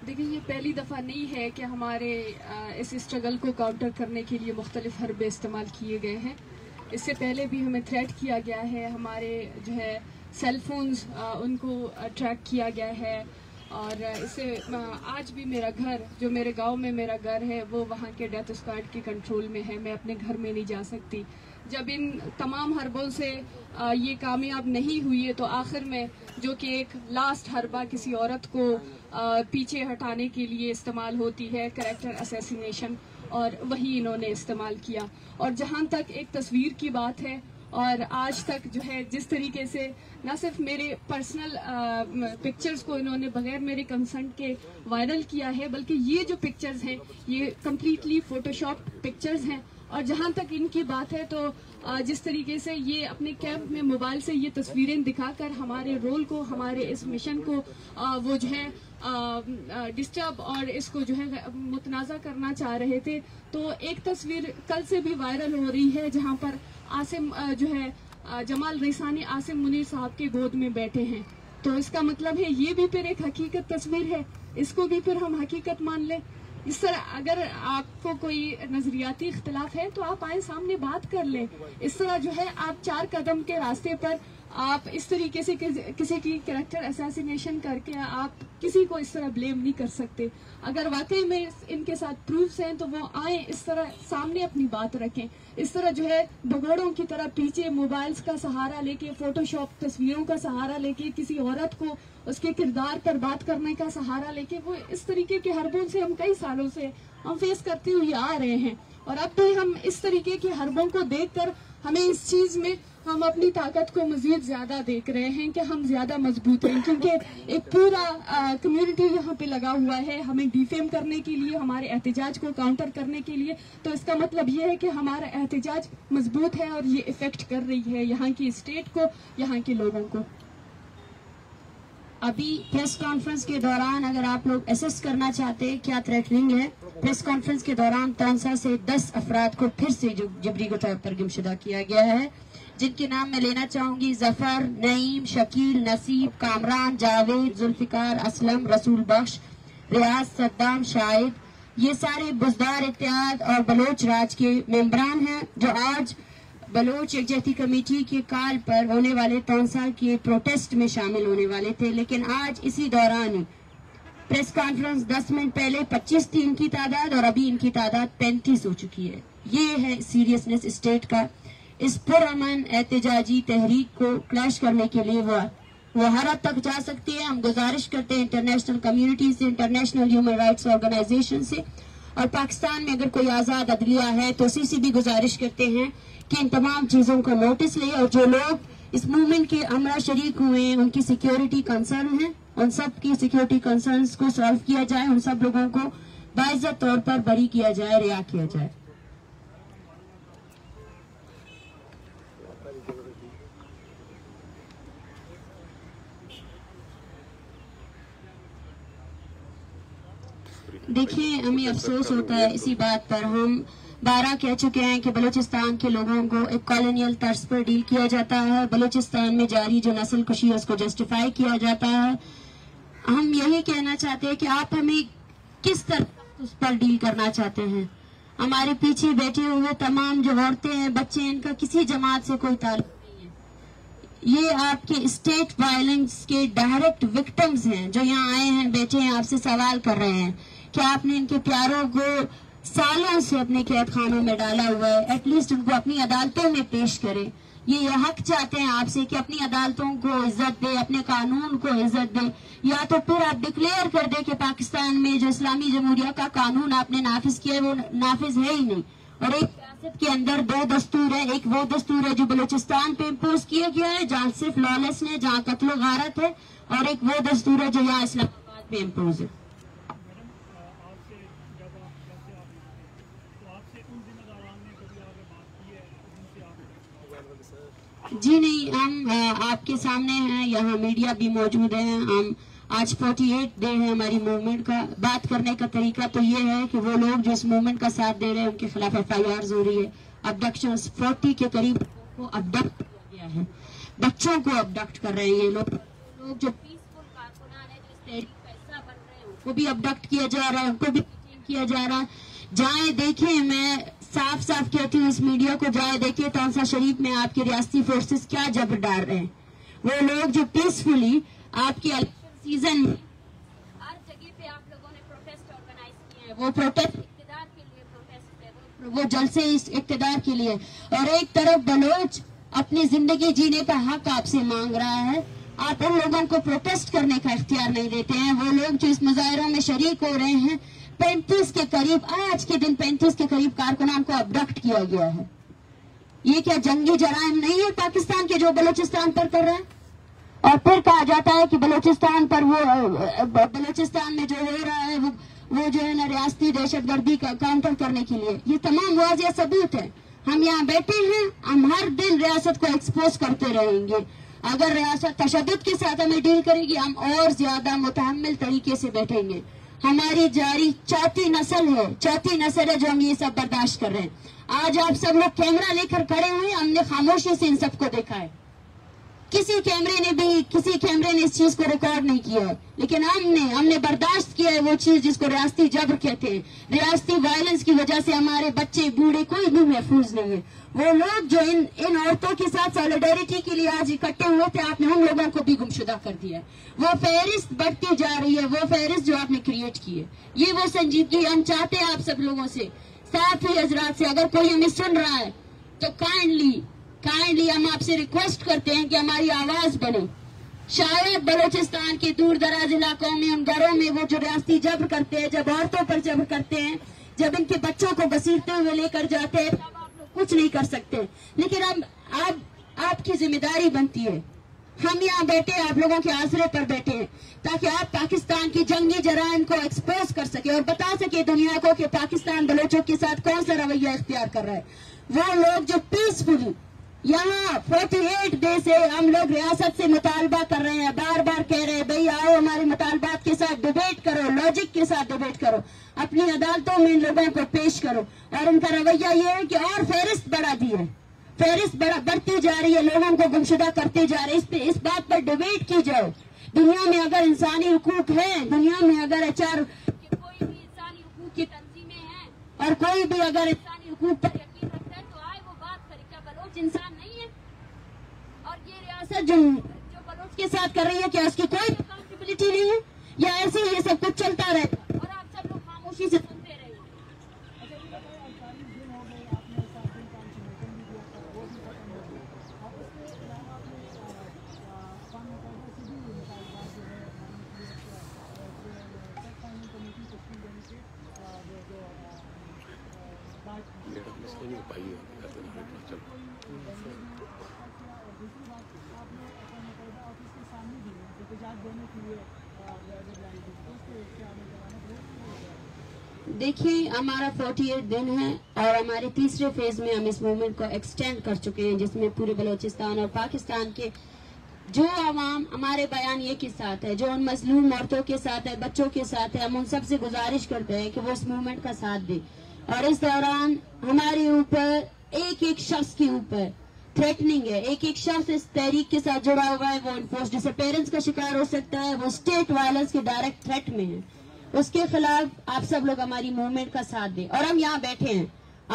دیکھیں یہ پہلی دفعہ نہیں ہے کہ ہمارے اس اسٹرگل کو کاؤنٹر کرنے کے لیے مختلف حربے استعمال کیے گئے ہیں. اس سے پہلے بھی ہمیں تھریٹ کیا گیا ہے, ہمارے جو ہے سیل فونز ان کو ٹریک کیا گیا ہے, اور اس سے آج بھی میرا گھر جو میرے گاؤں میں میرا گھر ہے وہ وہاں کے ڈیتھ اسکواڈ کے کنٹرول میں ہے. میں اپنے گھر میں نہیں جا سکتی. جب ان تمام حربوں سے یہ کامیاب نہیں ہوئی ہے تو آخر میں جو کہ ایک لاسٹ حربہ کسی عورت کو پیچھے ہٹانے کے لیے استعمال ہوتی ہے, کریکٹر اسیسینیشن, اور وہی انہوں نے استعمال کیا. اور جہاں تک ایک تصویر کی بات ہے, اور آج تک جو ہے جس طریقے سے نہ صرف میرے پرسنل پکچرز کو انہوں نے بغیر میرے کنسنٹ کے وائرل کیا ہے, بلکہ یہ جو پکچرز ہیں یہ کمپلیٹلی فوٹو شاپ پکچرز ہیں. اور جہاں تک ان کی بات ہے تو جس طریقے سے یہ اپنے کیمپ میں موبائل سے یہ تصویریں دکھا کر ہمارے رول کو, ہمارے اس مشن کو وہ جو ہے ڈسٹرب اور اس کو جو ہے متنازع کرنا چاہ رہے تھے. تو ایک تصویر کل سے بھی وائرل ہو رہی ہے جہاں پر عاصم جو ہے جمال ریسانی عاصم منیر صاحب کے گود میں بیٹھے ہیں. تو اس کا مطلب ہے یہ بھی پھر ایک حقیقت تصویر ہے, اس کو بھی پھر ہم حقیقت مان لیں. اس طرح اگر آپ کو کوئی نظریاتی اختلاف ہے تو آپ آئیں سامنے بات کر لیں. اس طرح جو ہے آپ 4 قدم کے راستے پر آپ اس طریقے سے کسی کی کریکٹر اسیسینیشن کر کے آپ کسی کو اس طرح بلیم نہیں کر سکتے. اگر واقعی میں ان کے ساتھ پروفز ہیں تو وہ آئیں, اس طرح سامنے اپنی بات رکھیں. اس طرح جو ہے بگوڑوں کی طرح پیچھے موبائلز کا سہارا لے کے, فوٹو شاپ تصویروں کا سہارا لے کے, کسی عورت کو اس کے کردار پر بات کرنے کا سہارا لے کے, وہ اس طریقے کے حربوں سے ہم کئی سالوں سے ہم فیس کرتے ہوئے آ رہے ہیں. اور اب بھی ہم اس طریقے کے حربوں کو دیکھ کر ہمیں اس چیز میں ہم اپنی طاقت کو مزید زیادہ دیکھ رہے ہیں کہ ہم زیادہ مضبوط ہیں, کیونکہ ایک پورا کمیونٹی یہاں پہ لگا ہوا ہے ہمیں ڈیفیم کرنے کے لیے, ہمارے احتجاج کو کاؤنٹر کرنے کے لیے. تو اس کا مطلب یہ ہے کہ ہمارا احتجاج مضبوط ہے اور یہ افیکٹ کر رہی ہے یہاں کی اسٹیٹ کو, یہاں کے لوگوں کو. ابھی پریس کانفرنس کے دوران اگر آپ لوگ اسیس کرنا چاہتے ہیں کیا تھریٹننگ ہے, پریس کانفرنس کے دوران تونسا سے 10 افراد کو پھر سے جبری کے طور پر گمشدہ کیا گیا ہے, جن کے نام میں لینا چاہوں گی. ظفر, نعیم, شکیل, نصیب, کامران, جاوید, ذوالفقار, اسلم, رسول بخش, ریاض, صدام, شاہد. یہ سارے بزدار اتحاد اور بلوچ راج کے ممبران ہیں جو آج بلوچ یکجہتی کمیٹی کے کال پر ہونے والے تونسا کے پروٹیسٹ میں شامل ہونے والے تھے. لیکن آج اسی دوران پریس کانفرنس 10 منٹ پہلے 25 تھی ان کی تعداد اور ابھی ان کی تعداد 35 ہو چکی ہے. یہ ہے سیریسنس اسٹیٹ کا. اس پرامن احتجاجی تحریک کو کلیش کرنے کے لیے وہ ہر حد تک جا سکتی ہے. ہم گزارش کرتے ہیں انٹرنیشنل کمیونٹی سے, انٹرنیشنل ہیومن رائٹس آرگنائزیشن سے, اور پاکستان میں اگر کوئی آزاد عدلیہ ہے تو اسی سے بھی گزارش کرتے ہیں کہ ان تمام چیزوں کو نوٹس لے, اور جو لوگ اس موومنٹ کے ہمراہ شریک ہوئے ہیں ان کی سیکیورٹی کنسرن ہیں, ان سب کی سیکیورٹی کنسرنز کو سالو کیا جائے, ان سب لوگوں کو باعزت طور پر بری کیا جائے, رہا کیا جائے. دیکھیں ہمیں افسوس ہوتا ہے اسی بات پر, ہم 12 کہہ چکے ہیں کہ بلوچستان کے لوگوں کو ایک کالونیل طرز پر ڈیل کیا جاتا ہے. بلوچستان میں جاری جو نسل کشی ہے اس کو جسٹیفائی کیا جاتا ہے. ہم یہی کہنا چاہتے ہیں کہ آپ ہمیں کس طرح اس پر ڈیل کرنا چاہتے ہیں. ہمارے پیچھے بیٹھے ہوئے تمام جو عورتیں ہیں, بچے ہیں, ان کا کسی جماعت سے کوئی تعلق نہیں ہے. یہ آپ کے اسٹیٹ وائلنس کے ڈائریکٹ وکٹمز ہیں جو یہاں آئے ہیں, بیٹھے ہیں, آپ سے سوال کر رہے ہیں کہ آپ نے ان کے پیاروں کو سالوں سے اپنے قید خانوں میں ڈالا ہوا ہے, ایٹ لیسٹ ان کو اپنی عدالتوں میں پیش کریں. یہ حق چاہتے ہیں آپ سے کہ اپنی عدالتوں کو عزت دے, اپنے قانون کو عزت دے, یا تو پھر آپ ڈکلیئر کر دیں کہ پاکستان میں جو اسلامی جمہوریہ کا قانون آپ نے نافذ کیا ہے وہ نافذ ہے ہی نہیں. اور ایک ریاست کے اندر 2 دستور ہے, ایک وہ دستور ہے جو بلوچستان پہ امپوز کیا گیا ہے جہاں صرف لالس ہے, جہاں قتل و غارت ہے, اور ایک وہ دستور ہے جو یہاں اسلام آباد پہ امپوز ہے. جی نہیں, ہم آپ کے سامنے ہیں, یہاں میڈیا بھی موجود ہیں. ہم آج 48 ڈے ہے ہماری موومنٹ کا. بات کرنے کا طریقہ تو یہ ہے کہ وہ لوگ جو اس موومنٹ کا ساتھ دے رہے ہیں ان کے خلاف FIRs ہو رہی ہے. ابڈکشنز 40 کے قریب کو ابڈکٹ کیا گیا ہے, بچوں کو ابڈکٹ کر رہے ہیں یہ لوگ جو پیسفل کارکنان ہیں, جو اس تحریک کا حصہ بن رہے ہیں. وہ بھی ابڈکٹ کیا جا رہا ہے, ان کو بھی کیا جا رہا ہے. جائیں دیکھیں, میں صاف صاف کہتی ہوں اس میڈیا کو, جائیں دیکھیں تونسا شریف میں آپ کے ریاستی فورسز کیا جبر ڈال رہے ہیں. وہ لوگ جو پیسفلی آپ کے الیکشن سیزن میں ہر جگہ پہ آپ لوگوں نے پروٹیسٹ آرگنائز کیے ہیں, وہ پروٹیسٹ اقتدار کے لیے پروٹیسٹ ہے, وہ جلسے اس اقتدار کے لیے. اور ایک طرف بلوچ اپنی زندگی جینے کا حق آپ سے مانگ رہا ہے, آپ ان لوگوں کو پروٹیسٹ کرنے کا اختیار نہیں دیتے ہیں. وہ لوگ جو اس مظاہروں میں شریک ہو رہے ہیں, 35 کے قریب, آج کے دن 35 کے قریب کارکنان کو ابڈکٹ کیا گیا ہے. یہ کیا جنگی جرائم نہیں ہے پاکستان کے جو بلوچستان پر کر رہے ہیں؟ اور پھر کہا جاتا ہے کہ بلوچستان پر بلوچستان میں جو ہو رہا ہے وہ جو ہے نا ریاستی دہشت گردی کا کاؤنٹر کرنے کے لیے. یہ تمام واضح ثبوت ہے. ہم یہاں بیٹھے ہیں, ہم ہر دن ریاست کو ایکسپوز کرتے رہیں گے. اگر ریاست تشدد کے ساتھ ہمیں ڈیل کرے گی, ہم اور زیادہ متحمل طریقے سے بیٹھیں گے. ہماری جاری چوتھی نسل ہے جو ہم یہ سب برداشت کر رہے ہیں. آج آپ سب لوگ کیمرہ لے کر کھڑے ہوئے, ہم نے خاموشی سے ان سب کو دیکھا ہے. کسی کیمرے نے اس چیز کو ریکارڈ نہیں کیا ہے, لیکن ہم نے برداشت کیا ہے وہ چیز جس کو ریاستی جبر کہتے ہیں. ریاستی وائلنس کی وجہ سے ہمارے بچے بوڑھے کوئی بھی محفوظ نہیں ہے. وہ لوگ جو ان عورتوں کے ساتھ سالیڈیرٹی کے لیے آج اکٹھے ہوئے تھے, آپ نے ان لوگوں کو بھی گمشدہ کر دیا. وہ فہرست بڑھتی جا رہی ہے, وہ فہرست جو آپ نے کریٹ کی ہے. یہ وہ سنجیدگی ہم چاہتے ہیں آپ سب لوگوں سے, صحافی حضرات سے. اگر کوئی ہمیں سن رہا ہے تو کائنڈلی ہم آپ سے ریکویسٹ کرتے ہیں کہ ہماری آواز بنے. شاید بلوچستان کے دور دراز علاقوں میں, ان گھروں میں وہ جو ریاستی جبر کرتے ہیں, جب عورتوں پر جبر کرتے ہیں, جب ان کے بچوں کو گھسیٹتے ہوئے لے کر جاتے ہیں, تب آپ لوگ کچھ نہیں کر سکتے. لیکن اب آپ کی ذمہ داری بنتی ہے, ہم یہاں بیٹھے آپ لوگوں کے آسرے پر بیٹھے ہیں تاکہ آپ پاکستان کی جنگی جرائم کو ایکسپوز کر سکے اور بتا سکے دنیا کو کہ پاکستان بلوچوں کے ساتھ کون سا رویہ اختیار کر رہا ہے. وہ لوگ جو پیسفلی یہاں 48 ڈے سے ہم لوگ ریاست سے مطالبہ کر رہے ہیں, بار بار کہہ رہے ہیں بھئی آؤ ہمارے مطالبات کے ساتھ ڈیبیٹ کرو, لاجک کے ساتھ ڈیبیٹ کرو, اپنی عدالتوں میں ان لوگوں کو پیش کرو. اور ان کا رویہ یہ ہے کہ اور فہرست بڑھا دی ہے, فہرست بڑھتی جا رہی ہے, لوگوں کو گمشدہ کرتے جا رہے ہیں. اس بات پر ڈیبیٹ کی جائے. دنیا میں اگر انسانی حقوق ہے, دنیا میں اگر کوئی بھی انسانی حقوق کی تنظیمیں ہیں اور کوئی بھی اگر انسانی حقوق پر یقین رکھتا ہے تو آئے وہ بات کرے. کیا بلوچ انسان نہیں ہے؟ اور یہ ریاست جو بلوچ کے ساتھ کر رہی ہے, کیا اس کی کوئی اکاؤنٹیبلٹی نہیں ہے, یا ایسے ہی یہ سب کچھ چلتا رہتا اور آپ سب لوگ خاموشی سے سنتے رہے؟ دیکھیں, ہمارا 48 دن ہے اور ہمارے تیسرے فیز میں ہم اس موومنٹ کو ایکسٹینڈ کر چکے ہیں, جس میں پورے بلوچستان اور پاکستان کے جو عوام ہمارے بیان یہ کے ساتھ ہے, جو ان مظلوم عورتوں کے ساتھ ہے, بچوں کے ساتھ ہے, ہم ان سب سے گزارش کرتے ہیں کہ وہ اس موومنٹ کا ساتھ دیں. اور اس دوران ہمارے اوپر ایک شخص کے اوپر تھریٹننگ ہے, ایک شخص اس تحریک کے ساتھ جڑا ہوا ہے, وہ انفورس ڈس اپیرنس کا شکار ہو سکتا ہے, وہ اسٹیٹ وائلنس کے ڈائریکٹ تھریٹ میں ہے. اس کے خلاف آپ سب لوگ ہماری موومنٹ کا ساتھ دیں. اور ہم یہاں بیٹھے ہیں,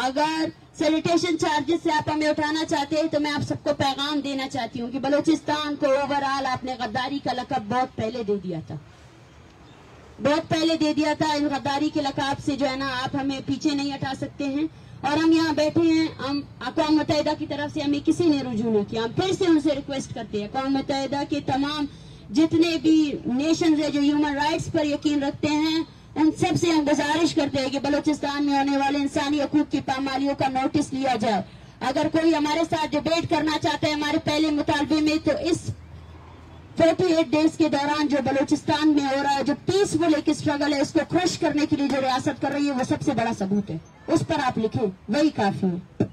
اگر سینیٹیشن چارجز سے آپ ہمیں اٹھانا چاہتے ہیں تو میں آپ سب کو پیغام دینا چاہتی ہوں کہ بلوچستان کو اوورآل آپ نے غداری کا لقب بہت پہلے دے دیا تھا. ان غداری کے لقب سے جو ہے نا آپ ہمیں پیچھے نہیں ہٹا سکتے ہیں. اور ہم یہاں بیٹھے ہیں, ہم اقوام متحدہ کی طرف سے ہمیں کسی نے رجوع نہیں کیا. ہم پھر سے ان سے ریکویسٹ کرتے ہیں, اقوام متحدہ کے تمام جتنے بھی نیشنز ہیں جو ہیومن رائٹس پر یقین رکھتے ہیں, ان سب سے ہم گزارش کرتے ہیں کہ بلوچستان میں ہونے والے انسانی حقوق کی پامالیوں کا نوٹس لیا جائے. اگر کوئی ہمارے ساتھ ڈیبیٹ کرنا چاہتا ہے ہمارے پہلے مطالبے میں, تو اس 48 ڈیز کے دوران جو بلوچستان میں ہو رہا ہے, جو پیسفل ایک اسٹرگل ہے, اس کو کرش کرنے کے لیے جو ریاست کر رہی ہے, وہ سب سے بڑا ثبوت ہے. اس پر آپ لکھیں, وہی کافی ہے.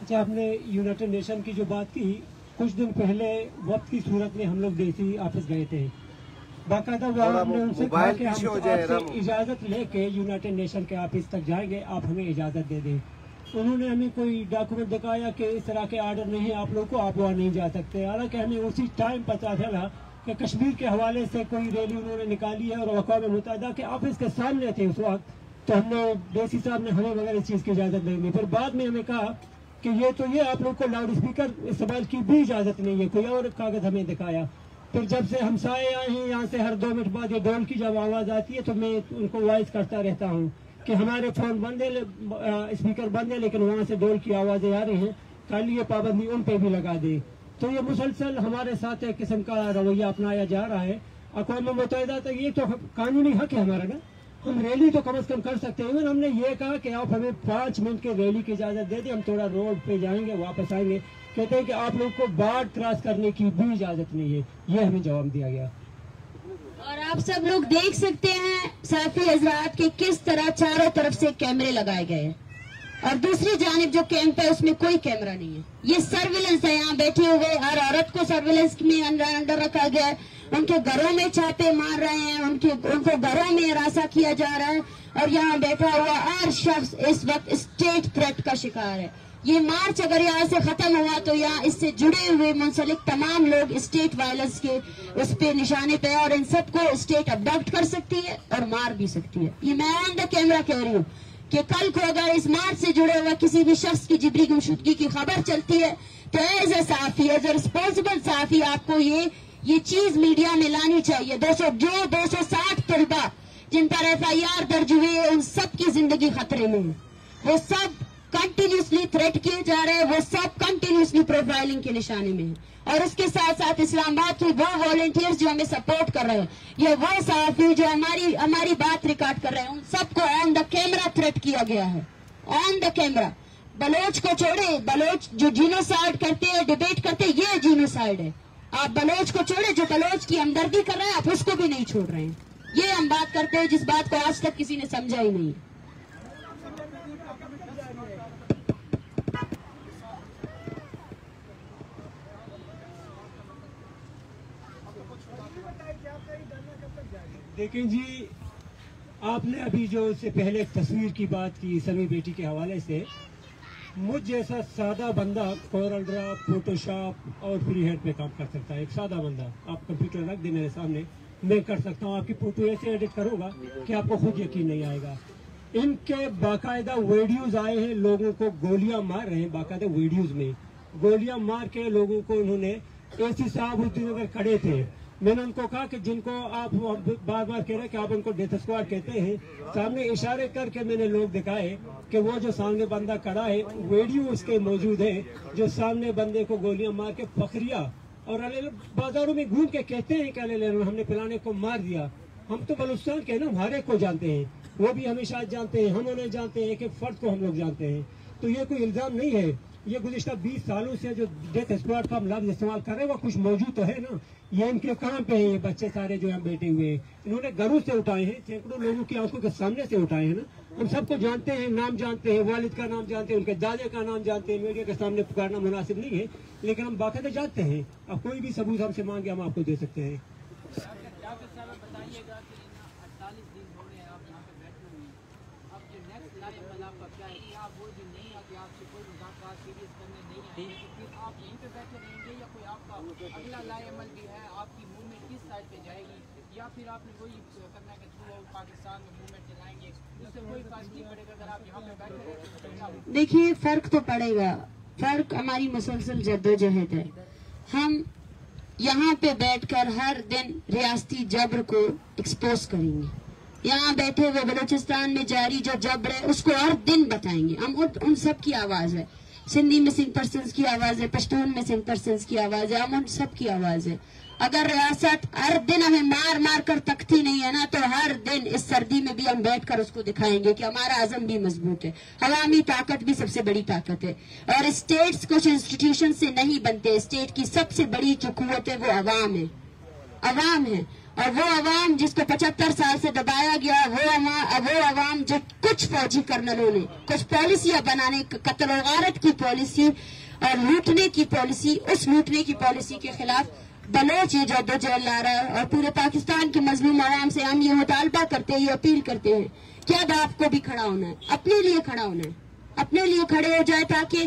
اچھا, آپ نے یونائٹڈ نیشن کی جو بات کی, کچھ دن پہلے وقت کی صورت میں ہم لوگ ڈیسی آفس گئے تھے. باقاعدہ ہم نے ان سے کہا کہ ہم آپ سے اجازت لے کے یونائٹڈ نیشن کے آفس تک جائیں گے, آپ ہمیں اجازت دے دیں. انہوں نے ہمیں کوئی ڈاکومنٹ دکھایا کہ اس طرح کے آرڈر نہیں آپ لوگ کو, آپ وہاں نہیں جا سکتے. حالانکہ ہمیں اسی ٹائم پتہ چلا کہ کشمیر کے حوالے سے کوئی ریلی انہوں نے نکالی ہے اور اقوام متحدہ کے آفس کے سامنے تھے اس وقت، تو ہم نے ڈی سی صاحب نے ہمیں مگر اس چیز کی اجازت نہیں دی. پھر بعد میں ہمیں کہا کہ یہ آپ لوگ کو لاؤڈ اسپیکر استعمال کی بھی اجازت نہیں ہے، کوئی اور کاغذ ہمیں دکھایا. پھر جب سے ہمسائے آئے ہیں یہاں سے ہر 2 منٹ بعد یہ ڈول کی جب آواز آتی ہے تو میں ان کو وائس کرتا رہتا ہوں کہ ہمارے فون بند ہے، اسپیکر بند ہے، لیکن وہاں سے ڈول کی آوازیں آ رہی ہیں، خالی یہ پابندی ان پہ بھی لگا دے. تو یہ مسلسل ہمارے ساتھ ایک قسم کا رویہ اپنایا جا رہا ہے. اقوام متحدہ تک یہ تو قانونی حق ہے ہمارا نا، ہم ریلی تو کم از کم کر سکتے ہیں. ہم نے یہ کہا کہ آپ ہمیں 5 منٹ کے ریلی کی اجازت دے دیں، ہم تھوڑا روڈ پہ جائیں گے واپس آئیں گے. کہتے ہیں کہ آپ لوگ کو بارڈر کراس کرنے کی بھی اجازت نہیں ہے. یہ ہمیں جواب دیا گیا. اور آپ سب لوگ دیکھ سکتے ہیں صحافی حضرات کے کس طرح چاروں طرف سے کیمرے لگائے گئے ہیں، اور دوسری جانب جو کیمپ ہے اس میں کوئی کیمرہ نہیں ہے. یہ سرویلنس ہے، یہاں بیٹھے ہوئے ہر عورت کو سرویلنس میں انڈر رکھا گیا ہے. ان کے گھروں میں چھاپے مار رہے ہیں، ان کو گھروں میں ہراساں کیا جا رہا ہے، اور یہاں بیٹھا ہوا ہر شخص اس وقت اسٹیٹ تھریٹ کا شکار ہے. یہ مارچ اگر یہاں سے ختم ہوا تو یہاں اس سے جڑے ہوئے منسلک تمام لوگ اسٹیٹ وائلنس کے اس پہ نشانے پہ، اور ان سب کو اسٹیٹ ابڈکٹ کر سکتی ہے اور مار بھی سکتی ہے. یہ میں آن دا کیمرہ کہہ رہی ہوں کہ کل کو اگر اس مارچ سے جڑے ہوئے کسی بھی شخص کی جبری گمشدگی کی خبر چلتی ہے تو ایز اے صحافی، ایز اے رسپانسبل صحافی، آپ کو یہ چیز میڈیا میں لانی چاہیے. 260 طلبہ جن پر FIR درج ہوئے ان سب کی زندگی خطرے میں ہے. وہ سب کنٹینیوسلی تھریٹ کیے جا رہے ہیں، وہ سب کنٹینیوسلی پروفائلنگ کے نشانے میں ہیں. اور اس کے ساتھ ساتھ اسلام آباد کے وہ والنٹیئرز جو ہمیں سپورٹ کر رہے ہیں، یہ وہ صحافی جو ہماری بات ریکارڈ کر رہے ہیں، ان سب کو آن دا کیمرہ تھریٹ کیا گیا ہے. آن دا کیمرہ. بلوچ کو چھوڑے، بلوچ جو جینوسائیڈ کرتے ہیں، ڈیبیٹ کرتے ہیں، یہ جینوسائیڈ ہے. آپ بلوچ کو چھوڑے، جو بلوچ کی ہمدردی کر رہے ہیں آپ اس کو بھی نہیں چھوڑ رہے ہیں. یہ ہم بات کرتے ہیں جس بات کو آج تک کسی نے سمجھا ہی نہیں. دیکھیں جی، آپ نے ابھی جو اس سے پہلے ایک تصویر کی بات کی سمی بیٹی کے حوالے سے، مجھ جیسا سادہ بندہ کورل ڈرا، فوٹو شاپ اور فری ہینڈ پہ کام کر سکتا ہے. ایک سادہ بندہ، آپ کمپیوٹر رکھ دیں میرے سامنے، میں کر سکتا ہوں. آپ کی فوٹو ایسے ایڈٹ کروں گا کہ آپ کو خود یقین نہیں آئے گا. ان کے باقاعدہ ویڈیوز آئے ہیں، لوگوں کو گولیاں مار رہے ہیں. باقاعدہ ویڈیوز میں گولیاں مار کے لوگوں کو انہوں نے، AC صاحب اس دن اگر کھڑے تھے، میں نے ان کو کہا کہ جن کو آپ بار بار کہہ رہے کہ آپ ان کو ڈیتھ اسکواڈ کہتے ہیں، سامنے اشارے کر کے میں نے لوگ دکھائے کہ وہ جو سامنے بندہ کھڑا ہے، ویڈیو اس کے موجود ہے، جو سامنے بندے کو گولیاں مار کے فخریہ اور بازاروں میں گھوم کے کہتے ہیں کہ ہم نے پلانے کو مار دیا. ہم تو بلوچستان کے نا، ہمارے کو جانتے ہیں، وہ بھی ہمیشہ جانتے ہیں، ہم انہیں جانتے ہیں، ایک ایک فرد کو ہم لوگ جانتے ہیں. تو یہ کوئی الزام نہیں ہے. یہ گزشتہ 20 سالوں سے جو ڈیتھ اسکواڈ کا ہم لفظ استعمال کر رہے ہیں وہ کچھ موجود تو ہے نا. یہ ان کے کام پہ ہیں، یہ بچے سارے جو ہم بیٹھے ہوئے ہیں، انہوں نے گھروں سے اٹھائے ہیں، سینکڑوں لوگوں کی آنکھوں کے سامنے سے اٹھائے ہیں نا. ہم سب کو جانتے ہیں، نام جانتے ہیں، والد کا نام جانتے ہیں، ان کے دادے کا نام جانتے ہیں. میڈیا کے سامنے پکارنا مناسب نہیں ہے، لیکن ہم باقاعدہ جانتے ہیں. اب کوئی بھی ثبوت ہم سے مانگے ہم آپ کو دے سکتے ہیں. اگلا لائے عمل بھی ہے، آپ کی موومنٹ کس سائڈ پہ جائے گی، یا پھر آپ نے وہی کرنا ہے کہ تھرو پاکستان میں موومنٹ چلائیں گے، اس سے کوئی فرق نہیں پڑے گا. اگر آپ یہاں پہ بیٹھے دیکھیے فرق تو پڑے گا. فرق ہماری مسلسل جدوجہد ہے. ہم یہاں پہ بیٹھ کر ہر دن ریاستی جبر کو ایکسپوز کریں گے. یہاں بیٹھے ہوئے بلوچستان میں جاری جو جبر ہے اس کو ہر دن بتائیں گے. ہم ان سب کی آواز ہے. سندھی مسنگ پرسنز کی آواز ہے، پشتون مسنگ پرسنز کی آواز ہے، ہم ان سب کی آواز ہے. اگر ریاست ہر دن ہمیں مار مار کر تکتی نہیں ہے نا، تو ہر دن اس سردی میں بھی ہم بیٹھ کر اس کو دکھائیں گے کہ ہمارا عزم بھی مضبوط ہے. عوامی طاقت بھی سب سے بڑی طاقت ہے، اور اسٹیٹس کچھ انسٹیٹیوشن سے نہیں بنتے. اسٹیٹ کی سب سے بڑی جو قوت ہے وہ عوام ہے. عوام ہے، اور وہ عوام جس کو 75 سال سے دبایا گیا، وہ عوام جو کچھ فوجی کرنلوں نے کچھ پالیسیاں بنانے، قتل و غارت کی پالیسی اور لوٹنے کی پالیسی، اس لوٹنے کی پالیسی کے خلاف بلوچ یہ جدوجہد لا رہا ہے. اور پورے پاکستان کے مظلوم عوام سے ہم یہ مطالبہ کرتے ہیں، یہ اپیل کرتے ہیں کہ اب آپ کو بھی کھڑا ہونا ہے، اپنے لیے کھڑا ہونا ہے، اپنے لیے کھڑے ہو جائے تاکہ